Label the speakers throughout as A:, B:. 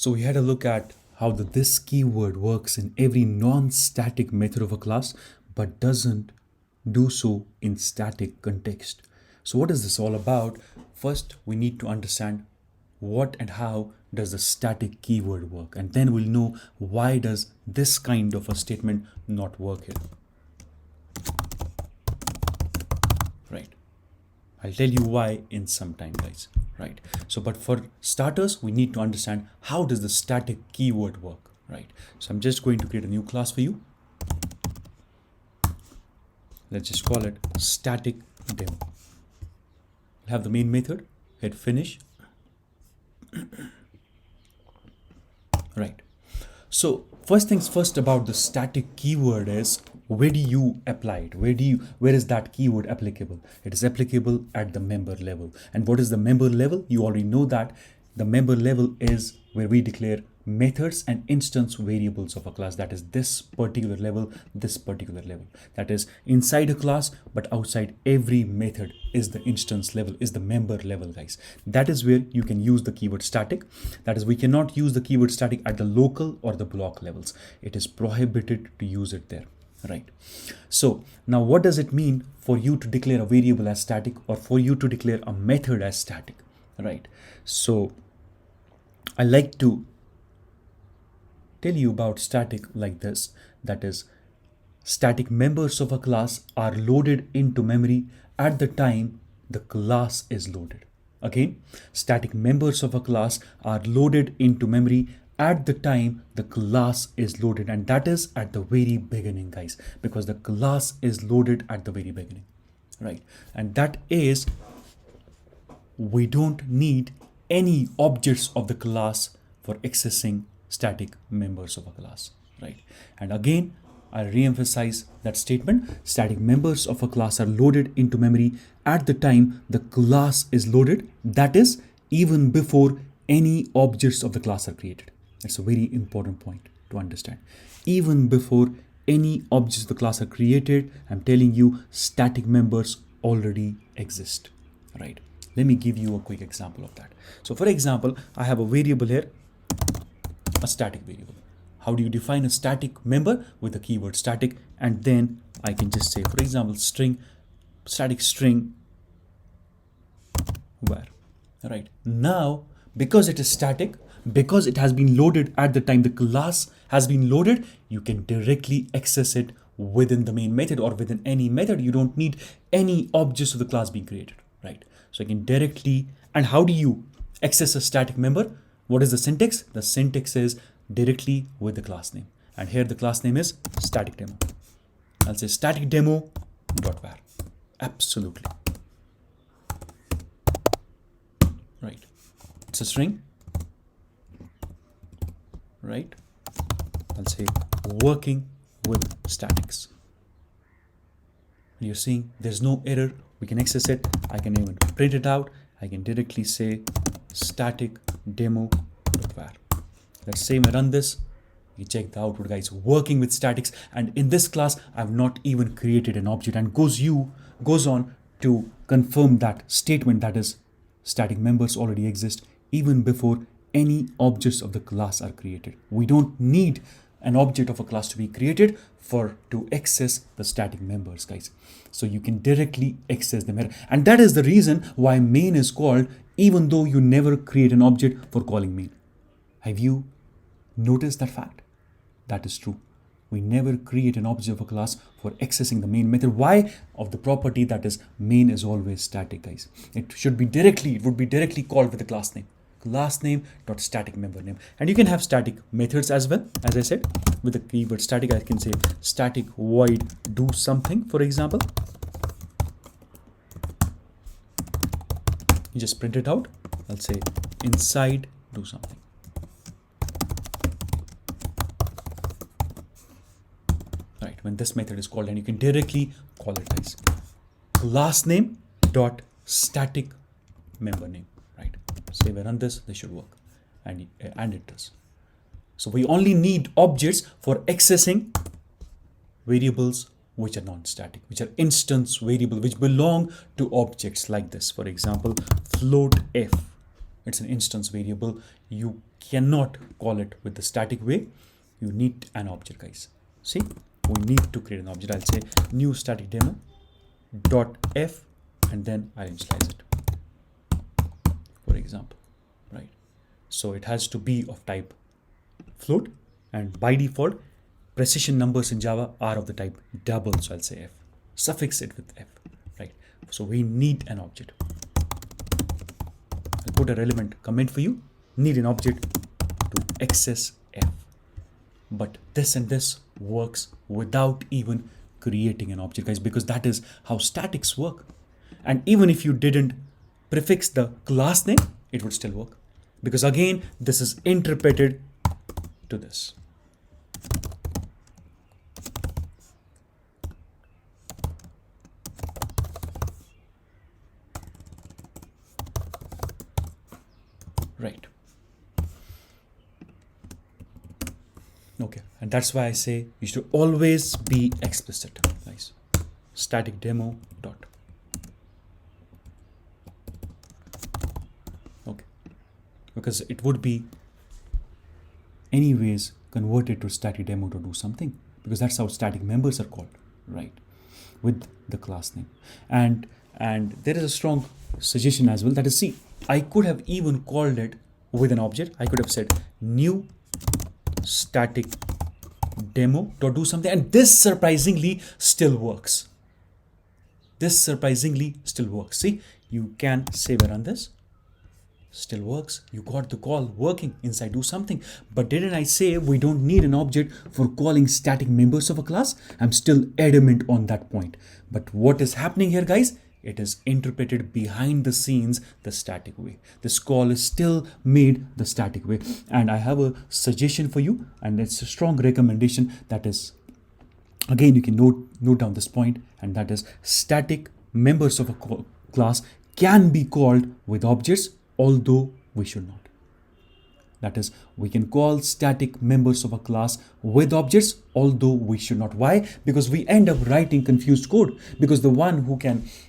A: So we had a look at how this keyword works in every non-static method of a class, but doesn't do so in static context. So what is this all about? First, we need to understand what and how does the static keyword work, and then we'll know why does this kind of a statement not work here. Right. I'll tell you why in some time, guys. Right. So, but for starters, we need to understand how does the static keyword work. Right. So I'm just going to create a new class for you. Let's just call it static demo. We'll have the main method, hit finish. Right. So first things first about the static keyword is, where do you apply it? Where is that keyword applicable? It is applicable at the member level. And what is the member level? You already know that the member level is where we declare methods and instance variables of a class. That is this particular level. That is inside a class, but outside every method is the instance level, is the member level, guys. That is where you can use the keyword static. That is, we cannot use the keyword static at the local or the block levels. It is prohibited to use it there. Right. So now what does it mean for you to declare a variable as static or for you to declare a method as static? Right. So I like to tell you about static like this. That is, static members of a class are loaded into memory at the time the class is loaded. Again, static members of a class are loaded into memory at the time the class is loaded, and that is at the very beginning, guys, because the class is loaded at the very beginning. Right. And that is, we don't need any objects of the class for accessing static members of a class. Right. And again, I re-emphasize that statement. Static members of a class are loaded into memory at the time the class is loaded. That is, even before any objects of the class are created. That's a very important point to understand. Even before any objects of the class are created, I'm telling you, static members already exist. Right. Let me give you a quick example of that. So for example, I have a variable here, a static variable. How do you define a static member? With the keyword static, and then I can just say, for example, static string var. Right. Now, because it is static, because it has been loaded at the time the class has been loaded, you can directly access it within the main method or within any method. You don't need any objects of the class being created. Right. So I can directly, and how do you access a static member? What is the syntax? The syntax is directly with the class name. And here the class name is static demo. I'll say static demo.var. Absolutely. Right. It's a string. Right. I'll say working with statics. You're seeing there's no error. We can access it. I can even print it out. I can directly say static demo.var. Let's say I run this. You check the output, guys, working with statics. And in this class, I've not even created an object, and goes on to confirm that statement, that is, static members already exist even before any objects of the class are created. We don't need an object of a class to be created to access the static members, guys. So you can directly access them here. And that is the reason why main is called, even though you never create an object for calling main. Have you noticed that fact? That is true. We never create an object of a class for accessing the main method. Why? Of the property that is main is always static, guys. It would be directly called with the class name. Class name dot static member name. And you can have static methods as well. As I said, with the keyword static, I can say static void do something, for example. You just print it out. I'll say inside do something. Right, when this method is called, and you can directly call it as class name dot static member name. Right. Say we run this should work, and it does. So we only need objects for accessing variables which are non-static, which are instance variable, which belong to objects like this. For example, float f. It's an instance variable. You cannot call it with the static way. You need an object, guys. See, we need to create an object. I'll say new static demo dot f, and then I'll initialize it, for example, right? So it has to be of type float, and by default, precision numbers in Java are of the type double. So I'll say f, suffix it with f, right? So we need an object. I'll put a relevant comment for you. Need an object to access f. But this and this works without even creating an object, guys, because that is how statics work. And even if you didn't prefix the class name, it would still work, because again, this is interpreted to this. Right. Okay, and that's why I say you should always be explicit, guys. Static demo dot. Okay, because it would be anyways converted to static demo to do something, because that's how static members are called, right? With the class name. And there is a strong suggestion as well, that is, see, I could have even called it with an object. I could have said new static demo to do something, and this surprisingly still works. See, you can save and run this, still works. You got the call working inside do something. But didn't I say we don't need an object for calling static members of a class? I'm still adamant on that point. But what is happening here, guys? It is interpreted behind the scenes the static way. This call is still made the static way. And I have a suggestion for you, and it's a strong recommendation. That is, again, you can note down this point, and that is static members of a class can be called with objects, although we should not. That is, we can call static members of a class with objects, although we should not. Why? Because we end up writing confused code. Because the one who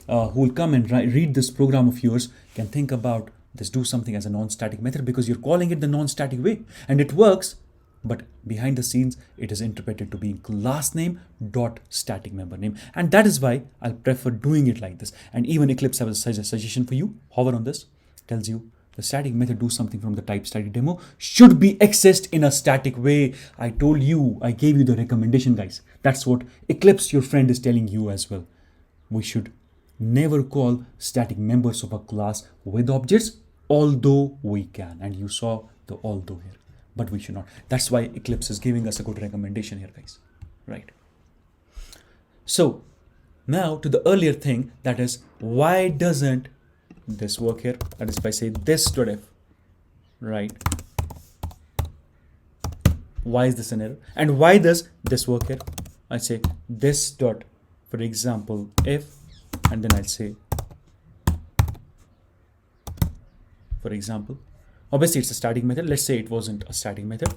A: will come and read this program of yours can think about this do something as a non-static method, because you're calling it the non-static way, and it works. But behind the scenes, it is interpreted to be class name dot static member name, and that is why I'll prefer doing it like this. And even Eclipse has a suggestion for you. Hover on this, tells you the static method do something from the type static demo should be accessed in a static way. I told you, I gave you the recommendation, guys. That's what Eclipse, your friend, is telling you as well. We should never call static members of a class with objects, although we can. And you saw the although here, but we should not. That's why Eclipse is giving us a good recommendation here, guys. Right. So now to the earlier thing, that is, why doesn't this work here? That is, if I say this.f, right? Why is this an error? And why does this work here? I say this dot, for example, if, and then I'll say, for example, obviously it's a static method. Let's say it wasn't a static method.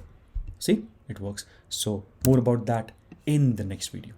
A: See, it works. So more about that in the next video.